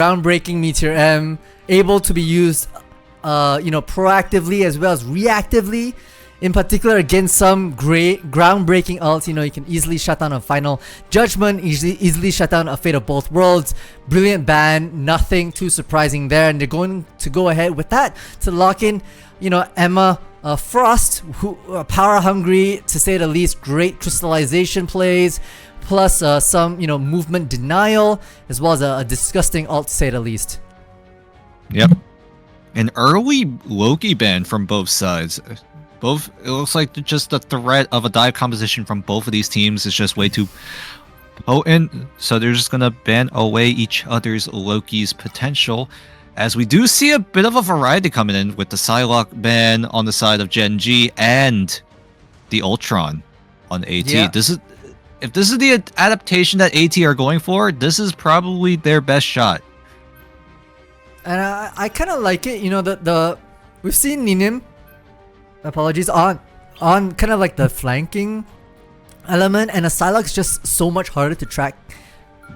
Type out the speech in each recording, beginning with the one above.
groundbreaking Meteor M, able to be used, proactively as well as reactively. In particular, against some great groundbreaking ults, you can easily shut down a Final Judgment, easily shut down a Fate of Both Worlds. Brilliant ban, nothing too surprising there, and they're going to go ahead with that to lock in, Emma Frost, who power hungry to say the least. Great crystallization plays, plus some movement denial, as well as a disgusting ult to say the least. Yep, an early Loki ban from both sides. It looks like just the threat of a dive composition from both of these teams is just way too potent, so they're just gonna ban away each other's Loki's potential, as we do see a bit of a variety coming in with the Psylocke ban on the side of Gen.G and the Ultron on AT. Yeah. If this is the adaptation that AT are going for, this is probably their best shot. And I kind of like it, we've seen Ninim, apologies, on kind of like the flanking element, and a Psylocke's just so much harder to track.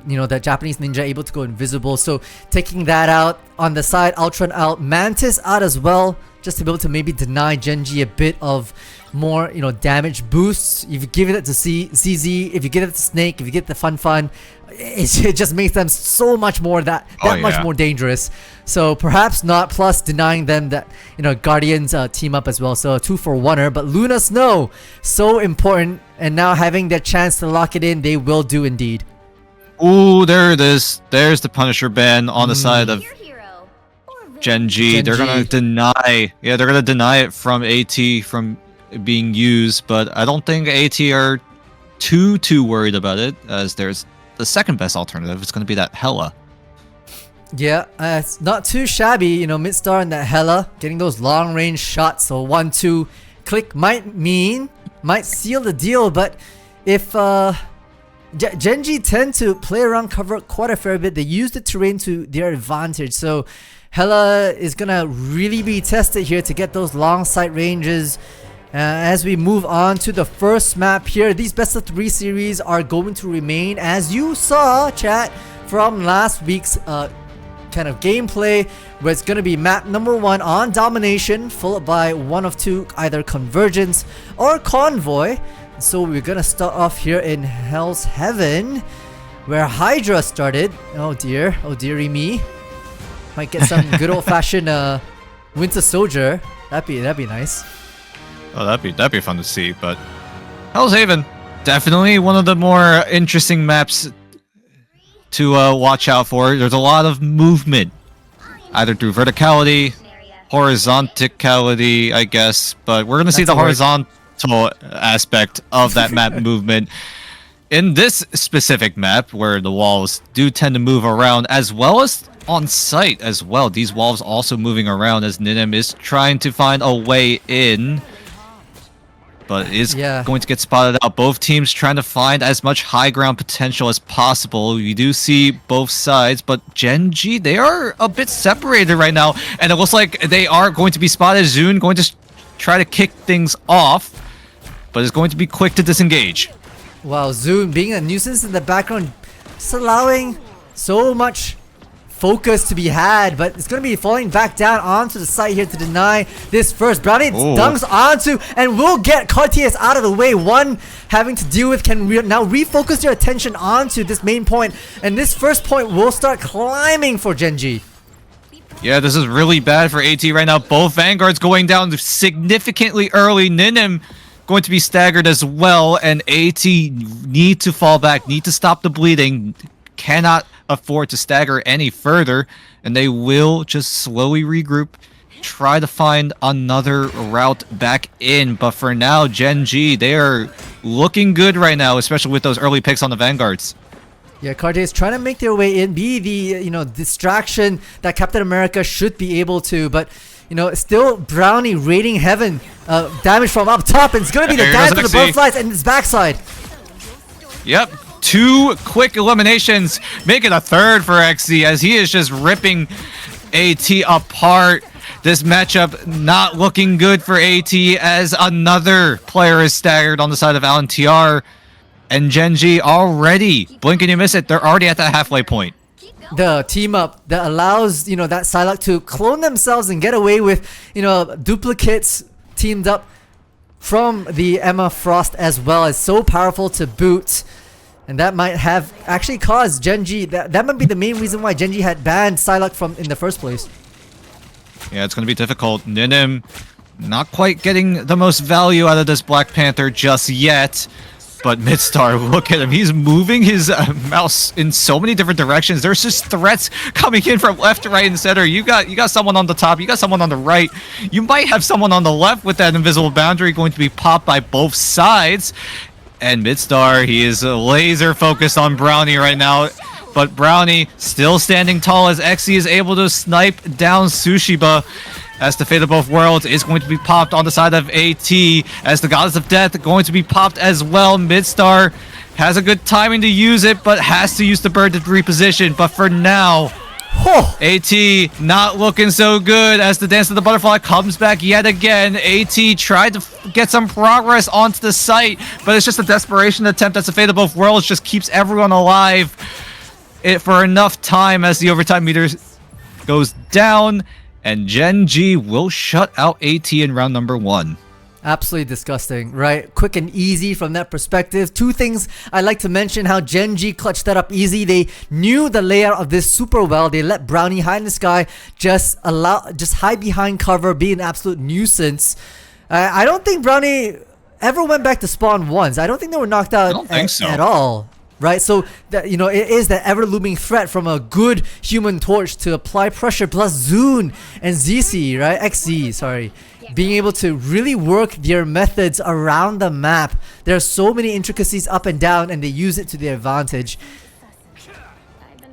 The Japanese ninja able to go invisible, so taking that out on the side, Ultron out, Mantis out as well, just to be able to maybe deny Gen.G a bit of more damage boosts. If you give it to CZ, if you give it to Snake, if you get the Fun, it just makes them so much more much more dangerous. So perhaps not, plus denying them that Guardians team up as well, so a 2-for-1er. But Luna Snow, so important, and now having their chance to lock it in, they will do indeed. Ooh, there it is. There's the Punisher ban on the side of Gen.G. They're gonna deny it from AT from being used, but I don't think AT are too worried about it, as there's the second best alternative. It's gonna be that Hela. Yeah, it's not too shabby, mid-star and that Hela, getting those long-range shots, so 1-2 click might seal the deal. But if Gen.G tend to play around cover quite a fair bit, they use the terrain to their advantage, so Hela is gonna really be tested here to get those long sight ranges. As we move on to the first map here, these best of 3 series are going to remain, as you saw, chat, from last week's kind of gameplay, where it's going to be map number 1 on Domination, followed by one of 2, either Convergence or Convoy. So we're going to start off here in Hell's Heaven, where Hydra started. Oh dearie me. Might get some good old-fashioned Winter Soldier. That'd be nice. Oh, that'd be fun to see. But Hell's Haven, definitely one of the more interesting maps to watch out for. There's a lot of movement, either through verticality, horizontality, I guess. But we're gonna see the horizontal aspect of that map movement in this specific map, where the walls do tend to move around, as well as on site as well. These walls also moving around as Ninim is trying to find a way in, but is going to get spotted out. Both teams trying to find as much high ground potential as possible. You do see both sides, but Gen.G, they are a bit separated right now, and it looks like they are going to be spotted. Zune going to try to kick things off, but is going to be quick to disengage. Wow, Zune being a nuisance in the background, just allowing so much focus to be had, but it's going to be falling back down onto the site here to deny this first. Brownie dunks onto, and will get Cartiers out of the way. One having to deal with can now refocus their attention onto this main point, and this first point will start climbing for Gen.G. Yeah, this is really bad for AT right now. Both Vanguards going down significantly early. Ninim going to be staggered as well, and AT need to fall back, need to stop the bleeding, cannot afford to stagger any further, and they will just slowly regroup, try to find another route back in. But for now, Gen.G, they are looking good right now, especially with those early picks on the Vanguards. Yeah, Cartier is trying to make their way in, be the distraction that Captain America should be able to, but still Brownie raiding heaven, damage from up top, and it's gonna be the damage to the butterflies and his backside. Yep, 2 quick eliminations, make it a third for XZ, as he is just ripping AT apart. This matchup not looking good for AT, as another player is staggered on the side of Alentiar. And Gen.G already, blink and you miss it, they're already at that halfway point. the team up that allows, you know, that Psylocke to clone themselves and get away with, you know, duplicates teamed up from the Emma Frost as well. Is so powerful to boot. And that might have actually caused Gen.G, that might be the main reason why Gen.G had banned Psylocke from in the first place. Yeah, it's going to be difficult. Ninim not quite getting the most value out of this Black Panther just yet. But Midstar, look at him. He's moving his mouse in so many different directions. There's just threats coming in from left, right, and center. You got someone on the top. You got someone on the right. You might have someone on the left with that invisible boundary going to be popped by both sides. And Midstar, he is laser focused on Brownie right now. But Brownie still standing tall as Xe is able to snipe down Sushiba. As the Fate of Both Worlds is going to be popped on the side of AT, as the Goddess of Death going to be popped as well. Midstar has a good timing to use it, but has to use the bird to reposition. But for now, AT not looking so good as the Dance of the Butterfly comes back yet again. AT tried to get some progress onto the site, but it's just a desperation attempt as the Fate of Both Worlds just keeps everyone alive for enough time as the overtime meter goes down. And Gen.G will shut out AT in round number 1. Absolutely disgusting, right? Quick and easy from that perspective. Two things I like to mention: how Gen.G clutched that up easy. They knew the layout of this super well. They let Brownie hide in the sky, just hide behind cover, be an absolute nuisance. I don't think Brownie ever went back to spawn once. I don't think they were knocked out at all. Right, so that, you know, it is that ever-looming threat from a good Human Torch to apply pressure, plus Zune and ZC, right? XZ, sorry, being able to really work their methods around the map. There are so many intricacies up and down, and they use it to their advantage.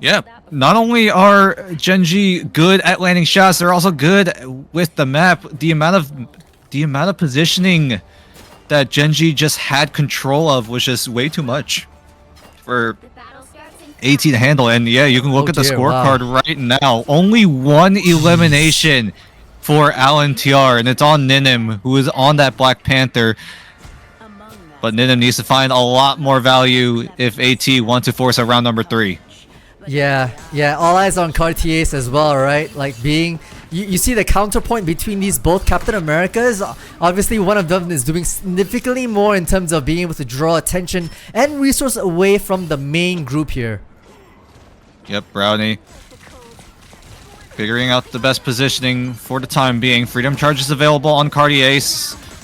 Yeah, not only are Gen.G good at landing shots, they're also good with the map. The amount of positioning that Gen.G just had control of was just way too much for AT to handle. And yeah, you can look at the scorecard right now. Only one elimination for Alentiar, and it's on Ninim, who is on that Black Panther. But Ninim needs to find a lot more value if AT wants to force a round number 3. Yeah, all eyes on Cartiers as well, right? Like being, you see the counterpoint between these both Captain Americas. Obviously, one of them is doing significantly more in terms of being able to draw attention and resource away from the main group here. Yep, Brownie figuring out the best positioning for the time being. Freedom Charge is available on Cartiers.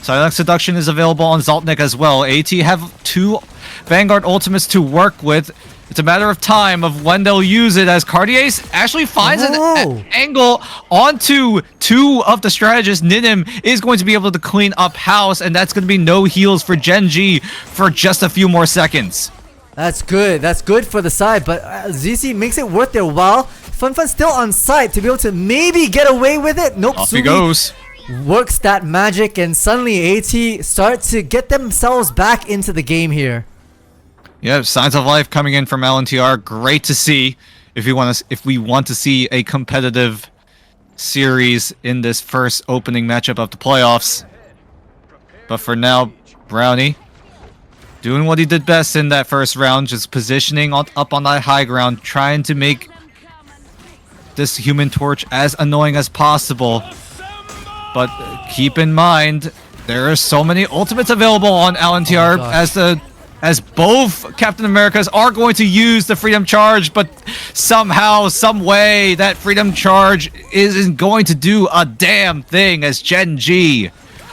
Silent Seduction is available on Zaltnik as well. AT have 2 Vanguard ultimates to work with. It's a matter of time of when they'll use it, as Cartiers actually finds an angle onto 2 of the strategists. Ninim is going to be able to clean up house, and that's going to be no heals for Gen.G for just a few more seconds. That's good. That's good for the side, but ZC makes it worth their while. Funfun still on site to be able to maybe get away with it. Nope. Off he goes. Works that magic, and suddenly AT start to get themselves back into the game here. Yeah, signs of life coming in from Alentiar. Great to see. If we want to see a competitive series in this first opening matchup of the playoffs. But for now, Brownie doing what he did best in that first round, just positioning up on that high ground, trying to make this Human Torch as annoying as possible. But keep in mind, there are so many ultimates available on Alentiar as both Captain Americas are going to use the Freedom Charge, but somehow, some way, that Freedom Charge isn't going to do a damn thing as Gen.G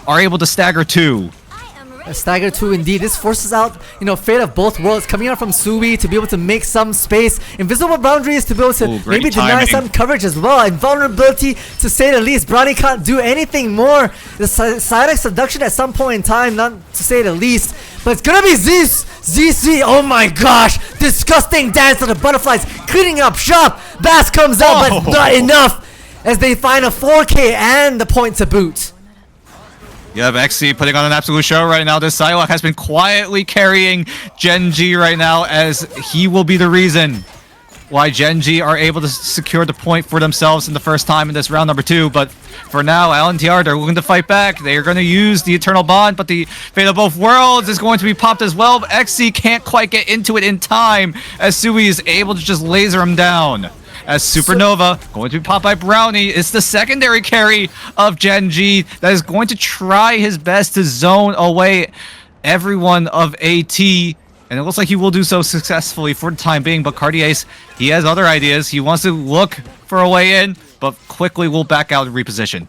are able to stagger 2. A stagger 2 indeed. This forces out, you know, Fate of Both Worlds coming out from Sui to be able to make some space. Invisible boundaries to be able to maybe deny some coverage as well. Invulnerability to say the least. Brownie can't do anything more. The Silent Seduction at some point in time, not to say the least. But it's gonna be ZC. Oh my gosh. Disgusting Dance of the Butterflies. Cleaning up shop. Bass comes out, but not enough. As they find a 4K and the point to boot. You have Xe putting on an absolute show right now. This Psylocke has been quietly carrying Gen.G right now, as he will be the reason why Gen.G are able to secure the point for themselves in the first time in this round number 2. But for now, Alentiar, they're looking to fight back. They are going to use the Eternal Bond, but the Fate of Both Worlds is going to be popped as well. But Xe can't quite get into it in time, as Sui is able to just laser him down. as Supernova going to be popped by Brownie. It's the secondary carry of Gen.G that is going to try his best to zone away everyone of AT. And it looks like he will do so successfully for the time being. But Cartier's, he has other ideas. He wants to look for a way in, but quickly will back out and reposition.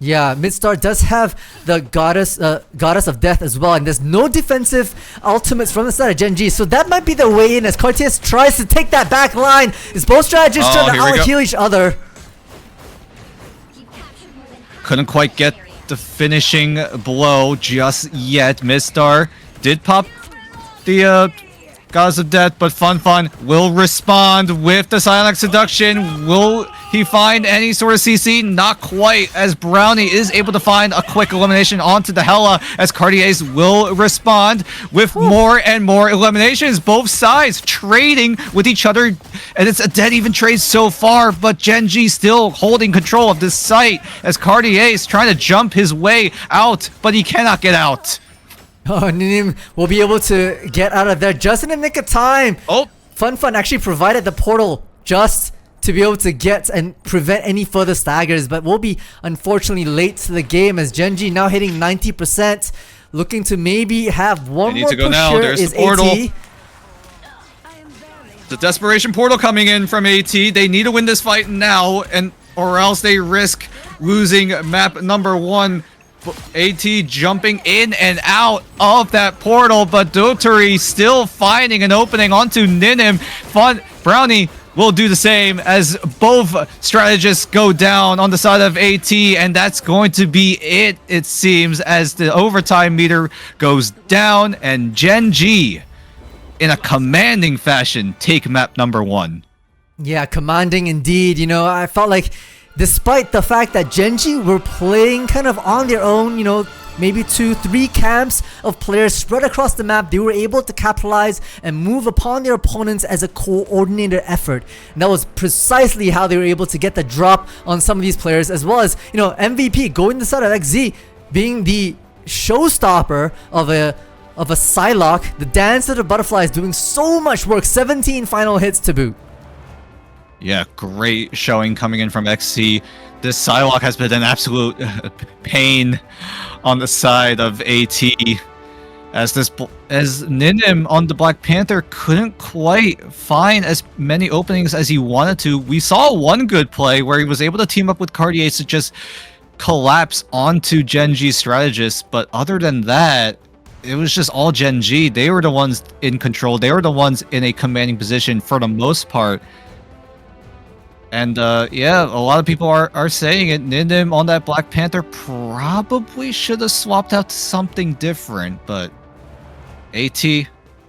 Yeah, Midstar does have the goddess of death as well, and there's no defensive ultimates from the side of Gen.G, so that might be the way in as Cartier tries to take that back line. It's both strategists trying to out-heal each other. Couldn't quite get the finishing blow just yet. Midstar did pop the Goddess of Death, but Fun will respond with the Silent Seduction. Will he find any sort of CC? Not quite, as Brownie is able to find a quick elimination onto the Hela, as Cartier's will respond with more and more eliminations. Both sides trading with each other, and it's a dead even trade so far, but Gen.G still holding control of this site, as Cartier's trying to jump his way out, but he cannot get out. Oh, Ninim will be able to get out of there just in the nick of time. Oh, Fun actually provided the portal just to be able to get and prevent any further staggers, but will be unfortunately late to the game as Gen.G now hitting 90%, looking to maybe have one more push here. There's the portal. AT. The desperation portal coming in from AT. They need to win this fight now, or else they risk losing map number 1. AT jumping in and out of that portal, but Doturi still finding an opening onto Ninim. Brownie will do the same as both strategists go down on the side of AT, and that's going to be it, it seems, as the overtime meter goes down, and Gen.G in a commanding fashion take map number 1. Yeah, commanding indeed. You know, I felt like despite the fact that Gen.G were playing kind of on their own, you know, maybe 2-3 camps of players spread across the map, they were able to capitalize and move upon their opponents as a coordinated effort. And that was precisely how they were able to get the drop on some of these players, as well as, you know, MVP going to the side of XZ being the showstopper of a Psylocke. The Dance of the Butterflies doing so much work, 17 final hits to boot. Yeah, great showing coming in from XC. This Psylocke has been an absolute pain on the side of AT, as Ninim on the Black Panther couldn't quite find as many openings as he wanted to. We saw one good play where he was able to team up with Cartier to just collapse onto Gen.G's strategist, but other than that, it was just all Gen.G. They were the ones in control. They were the ones in a commanding position for the most part. And yeah, a lot of people are saying it. Ninim on that Black Panther probably should have swapped out to something different, but AT,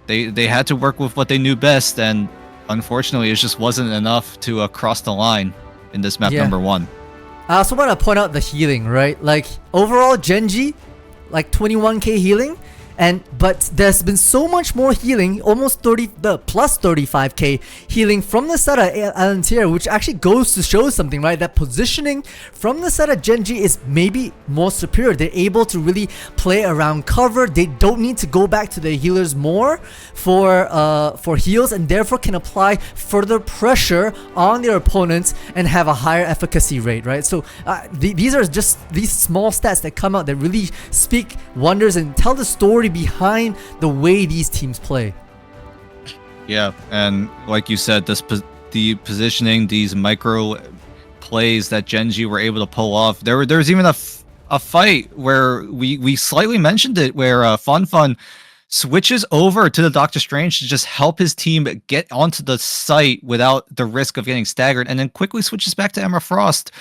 they had to work with what they knew best, and unfortunately it just wasn't enough to cross the line in this map number 1. I also want to point out the healing, right? Like overall Gen.G, like 21k healing, but there's been so much more healing, almost plus 35k healing from the side of Alentiar, which actually goes to show something, right? That positioning from the side of Gen.G is maybe more superior. They're able to really play around cover. They don't need to go back to their healers more for heals, and therefore can apply further pressure on their opponents and have a higher efficacy rate, right? So these are just these small stats that come out that really speak wonders and tell the story behind the way these teams play. Yeah, and like you said, the positioning, these micro plays that Gen.G were able to pull off. There's even a fight where we slightly mentioned it, where Fun switches over to the Doctor Strange to just help his team get onto the site without the risk of getting staggered, and then quickly switches back to Emma Frost.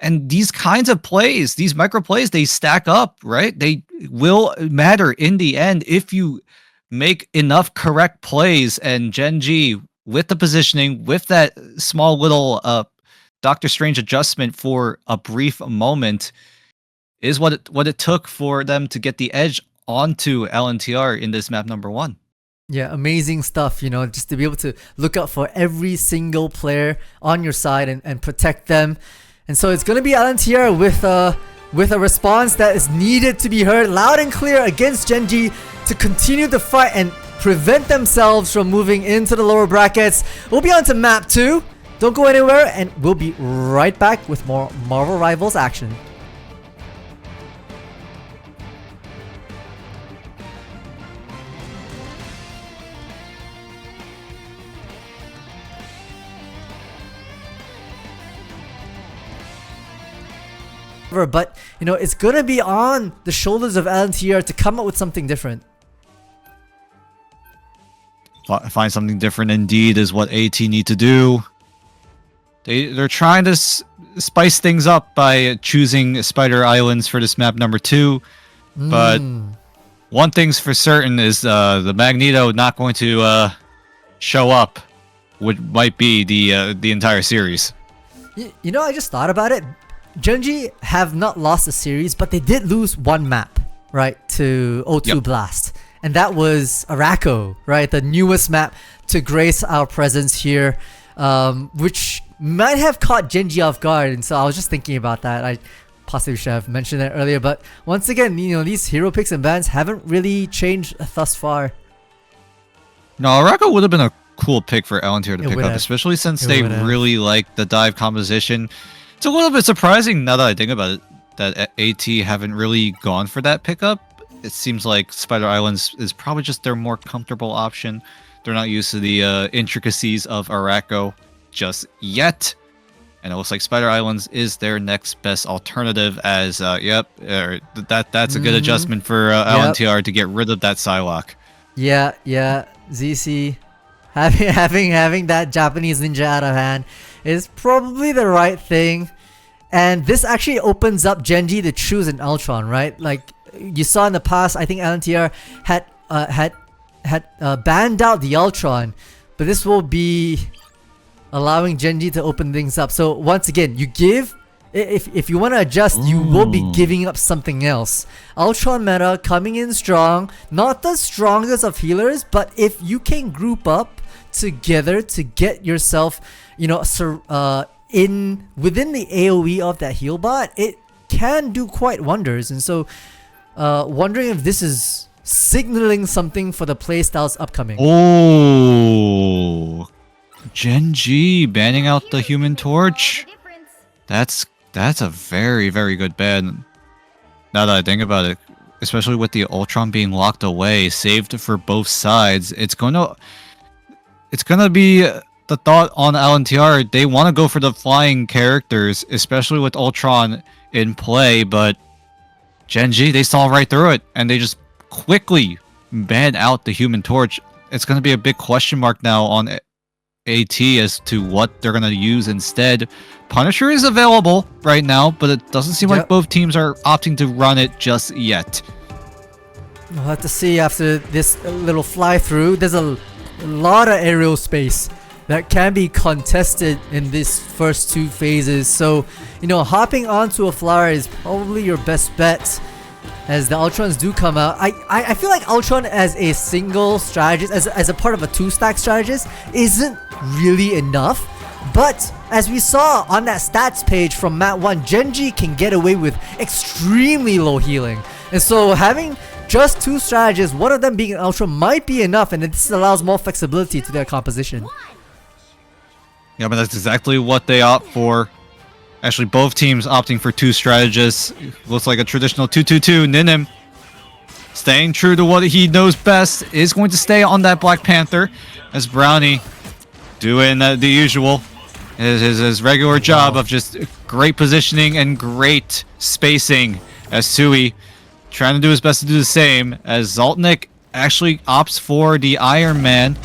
And these kinds of plays, these micro plays, they stack up, right? They will matter in the end if you make enough correct plays. And Gen.G, with the positioning, with that small little Doctor Strange adjustment for a brief moment, is what it took for them to get the edge onto Alentiar in this map number 1. Yeah, amazing stuff, you know, just to be able to look out for every single player on your side and protect them. And so it's going to be Alentiar with a response that is needed to be heard loud and clear against Gen.G to continue the fight and prevent themselves from moving into the lower brackets. We'll be on to map 2. Don't go anywhere, and we'll be right back with more Marvel Rivals action. But you know, it's gonna be on the shoulders of Alentiar to come up with something different. Find something different indeed is what AT need to do. They're trying to spice things up by choosing Spider Islands for this map number 2, but one thing's for certain is the Magneto not going to show up, which might be the entire series. You know, I just thought about it. Gen.G have not lost the series, but they did lose one map, right, to O2 Blast. And that was Araco, right, the newest map to grace our presence here, which might have caught Gen.G off guard. And so I was just thinking about that. I possibly should have mentioned that earlier. But once again, you know, these hero picks and bans haven't really changed thus far. No, Araco would have been a cool pick for Alentiar to pick up, especially since they really like the dive composition. It's a little bit surprising now that I think about it that AT haven't really gone for that pickup. It seems like Spider Islands is probably just their more comfortable option. They're not used to the intricacies of Araco just yet. And it looks like Spider Islands is their next best alternative as, that's a good adjustment for Alentiar to get rid of that Psylocke. Yeah, ZC having that Japanese ninja out of hand is probably the right thing. And this actually opens up Gen.G to choose an Ultron, right? Like you saw in the past, I think Alentiar had banned out the Ultron, but this will be allowing Gen.G to open things up. So once again, you give, if you want to adjust, you will be giving up something else. Ultron meta coming in strong, not the strongest of healers, but if you can group up together to get yourself, you know, within the AoE of that heal bot, it can do quite wonders. And so wondering if this is signaling something for the playstyles upcoming. Oh, Gen.G banning out the Human Torch. That's a very, very good ban. Now that I think about it, especially with the Ultron being locked away, saved for both sides, it's gonna be the thought on Alentiar. They want to go for the flying characters, especially with Ultron in play, but Gen.G, they saw right through it, and they just quickly ban out the Human Torch. It's going to be a big question mark now on AT as to what they're going to use instead. Punisher is available right now, but it doesn't seem like both teams are opting to run it just yet. We'll have to see after this little fly-through. There's a lot of aerial space that can be contested in these first 2 phases. So, you know, hopping onto a flower is probably your best bet as the Ultrons do come out. I feel like Ultron as a single strategist, as a part of a 2-stack strategist, isn't really enough. But as we saw on that stats page from Mat 1, Gen.G can get away with extremely low healing. And so having just 2 strategists, one of them being an Ultron, might be enough, and this allows more flexibility to their composition. Yeah, but that's exactly what they opt for. Actually, both teams opting for 2 strategists. Looks like a traditional 2-2-2. Ninim, staying true to what he knows best, is going to stay on that Black Panther. As Brownie doing the usual. His regular job of just great positioning and great spacing. As Sui trying to do his best to do the same. As Zoltnik actually opts for the Iron Man.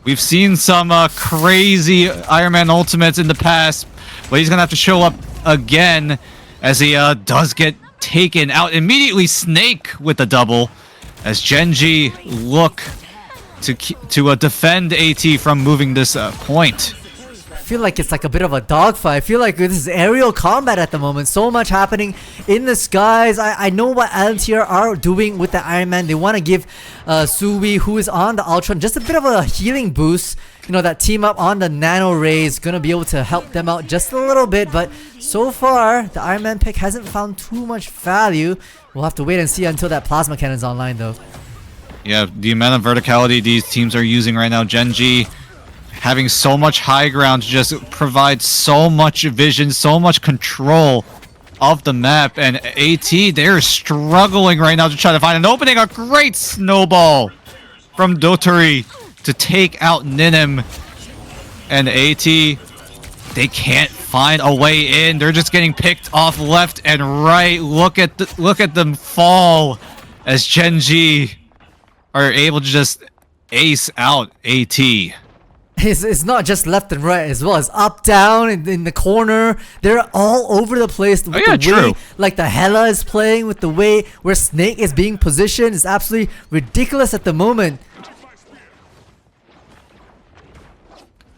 We've seen some crazy Iron Man ultimates in the past, but he's going to have to show up again as he does get taken out. Immediately Snake with the double as Gen.G look to defend AT from moving this point. I feel like it's like a bit of a dogfight. I feel like this is aerial combat at the moment. So much happening in the skies. I know what Alentiar are doing with the Iron Man. They want to give Sui, who is on the Ultron, just a bit of a healing boost. You know, that team up on the Nano Ray is going to be able to help them out just a little bit. But so far, the Iron Man pick hasn't found too much value. We'll have to wait and see until that Plasma Cannon's online, though. Yeah, the amount of verticality these teams are using right now. Gen.G having so much high ground to just provide so much vision, so much control of the map. And AT, they're struggling right now to try to find an opening. A great snowball from Dotori to take out Ninim. And AT, they can't find a way in. They're just getting picked off left and right. Look at them fall as Gen.G are able to just ace out AT. It's not just left and right as well. It's up, down, in the corner. They're all over the place. With the true. way, like the Hela is playing, with the way where Snake is being positioned, is absolutely ridiculous at the moment.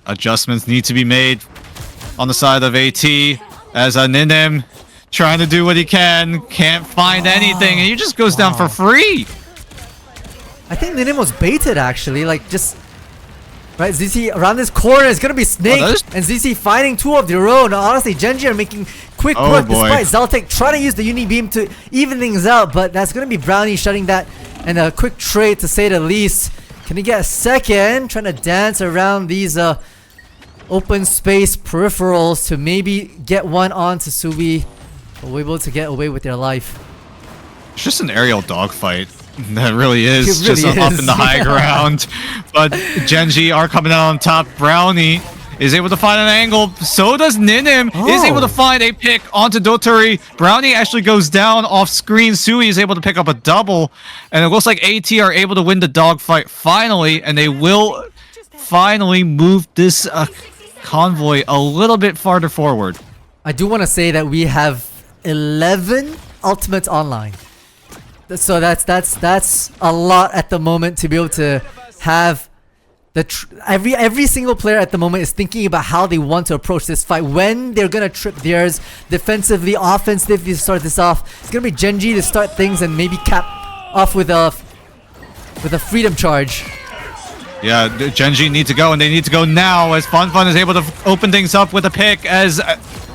Adjustments need to be made on the side of AT as Ninim trying to do what he can. Can't find anything, and he just goes down for free. I think Ninim was baited actually. Like just. Right, ZC around this corner is gonna be Snake and ZC finding two of their own. Honestly, Gen.G are making quick work despite Zeltek trying to use the Uni Beam to even things out, but that's gonna be Brownie shutting that, and a quick trade to say the least. Can he get a second? Trying to dance around these open space peripherals to maybe get one on to Sui, but we're able to get away with their life. It's just an aerial dogfight. That really is. It really just up is. in the high ground. But Gen.G are coming out on top. Brownie is able to find an angle. So does Ninim. Is able to find a pick onto Dotori. Brownie actually goes down off screen. Sui is able to pick up a double. And it looks like AT are able to win the dogfight finally. And they will finally move this convoy a little bit farther forward. I do want to say that we have 11 ultimates online. So that's a lot at the moment to be able to have the every single player at the moment is thinking about how they want to approach this fight, when they're gonna trip theirs defensively, offensively to start this off. It's gonna be Gen.G to start things and maybe cap off with a freedom charge. Yeah, Gen.G need to go, and they need to go now as Fun is able to open things up with a pick as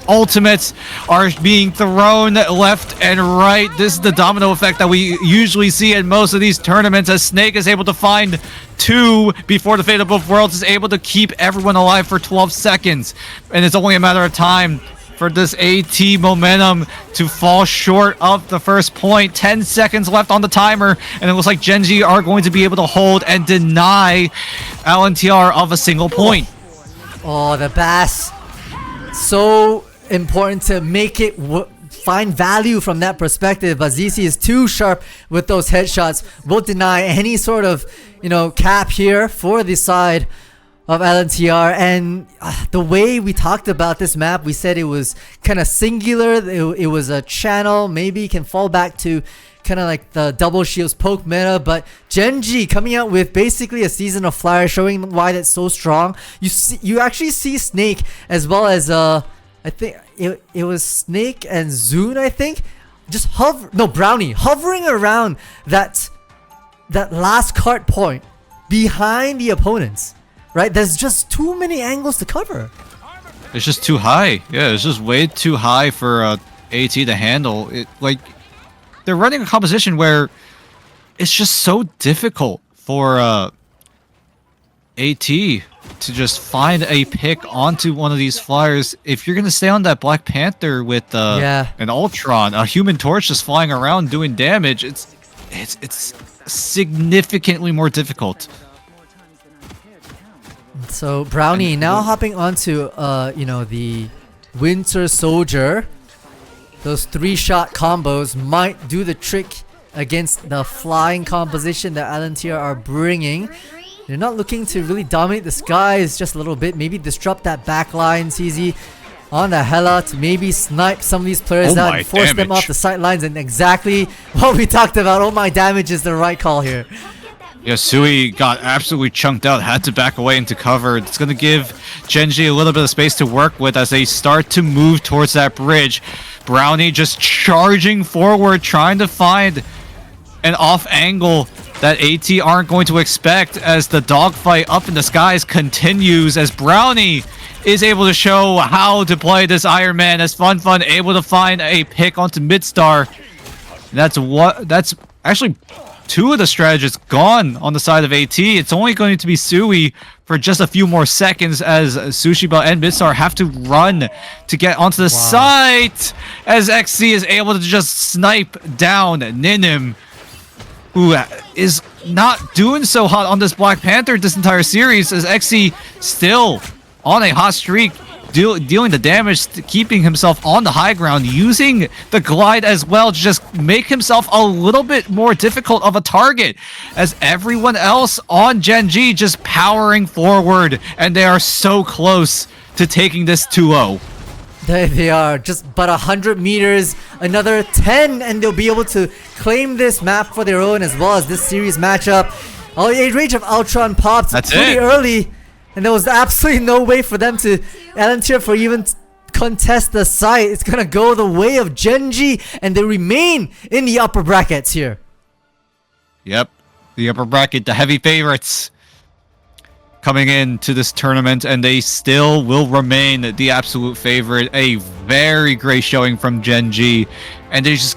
ultimates are being thrown left and right. This is the domino effect that we usually see in most of these tournaments, as Snake is able to find two before the Fate of Both Worlds is able to keep everyone alive for 12 seconds. And it's only a matter of time for this AT momentum to fall short of the first point. 10 seconds left on the timer, and it looks like Gen.G are going to be able to hold and deny Alentiar of a single point. Oh, the Bass. So important to make it find value from that perspective, but ZC is too sharp with those headshots. Will deny any sort of, cap here for the side of Alentiar. And the way we talked about this map, we said it was kind of singular. It was a channel, maybe can fall back to kind of like the double shields poke meta, but Gen.G coming out with basically a season of Flyer, showing why that's so strong. You actually see Snake as well as I think it was Snake and Zune, I think, just Brownie hovering around that last cart point behind the opponents. Right, there's just too many angles to cover. It's just too high. Yeah, it's just way too high for AT to handle. Like, they're running a composition where it's just so difficult for AT to just find a pick onto one of these flyers. If you're gonna stay on that Black Panther with an Ultron, a Human Torch just flying around doing damage, it's significantly more difficult. So Brownie now hopping onto the Winter Soldier. Those 3-shot combos might do the trick against the flying composition that Alentiar are bringing. They're not looking to really dominate the skies just a little bit. Maybe disrupt that backline, CZ, on the Hela to maybe snipe some of these players out and force them off the sidelines. And exactly what we talked about. Oh my, damage is the right call here. Yeah, Sui got absolutely chunked out, had to back away into cover. It's going to give Gen.G a little bit of space to work with as they start to move towards that bridge. Brownie just charging forward, trying to find an off angle that AT aren't going to expect as the dogfight up in the skies continues, as Brownie is able to show how to play this Iron Man, as Fun able to find a pick onto Midstar. That's actually two of the strategists gone on the side of AT. It's only going to be Sui for just a few more seconds as Sushiba and Midstar have to run to get onto the site as XC is able to just snipe down Ninim, who is not doing so hot on this Black Panther this entire series, as XC still on a hot streak, dealing the damage, keeping himself on the high ground, using the glide as well to just make himself a little bit more difficult of a target, as everyone else on Gen.G just powering forward, and they are so close to taking this 2-0. They are just but 100 meters, another 10, and they'll be able to claim this map for their own, as well as this series matchup. A Rage of Ultron popped pretty early, and there was absolutely no way for them to Alentiar for even contest the site. It's gonna go the way of Gen.G, and they remain in the upper brackets here. Yep, the upper bracket, the heavy favorites coming into this tournament, and they still will remain the absolute favorite. A very great showing from Gen.G, and they just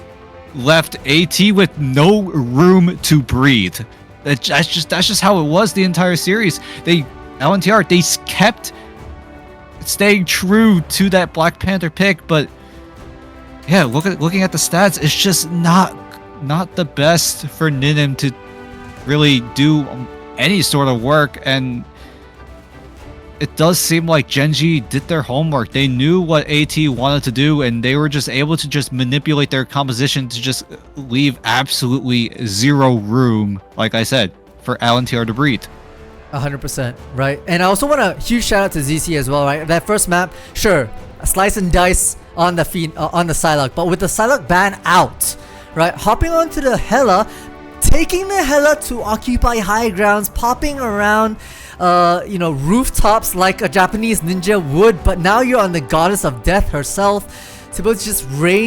left AT with no room to breathe. That's just how it was the entire series. Alentiar, they kept staying true to that Black Panther pick, but yeah, looking at the stats, it's just not the best for Ninim to really do any sort of work, and it does seem like Gen.G did their homework. They knew what AT wanted to do, and they were just able to just manipulate their composition to just leave absolutely zero room, like I said, for Alentiar to breathe. 100%, right? And I also want a huge shout out to ZC as well, right? That first map, sure, a slice and dice on the Psylocke, but with the Psylocke ban out, right? Hopping onto the Hela, taking the Hela to occupy high grounds, popping around, rooftops like a Japanese ninja would, but now you're on the goddess of death herself, supposed to just rain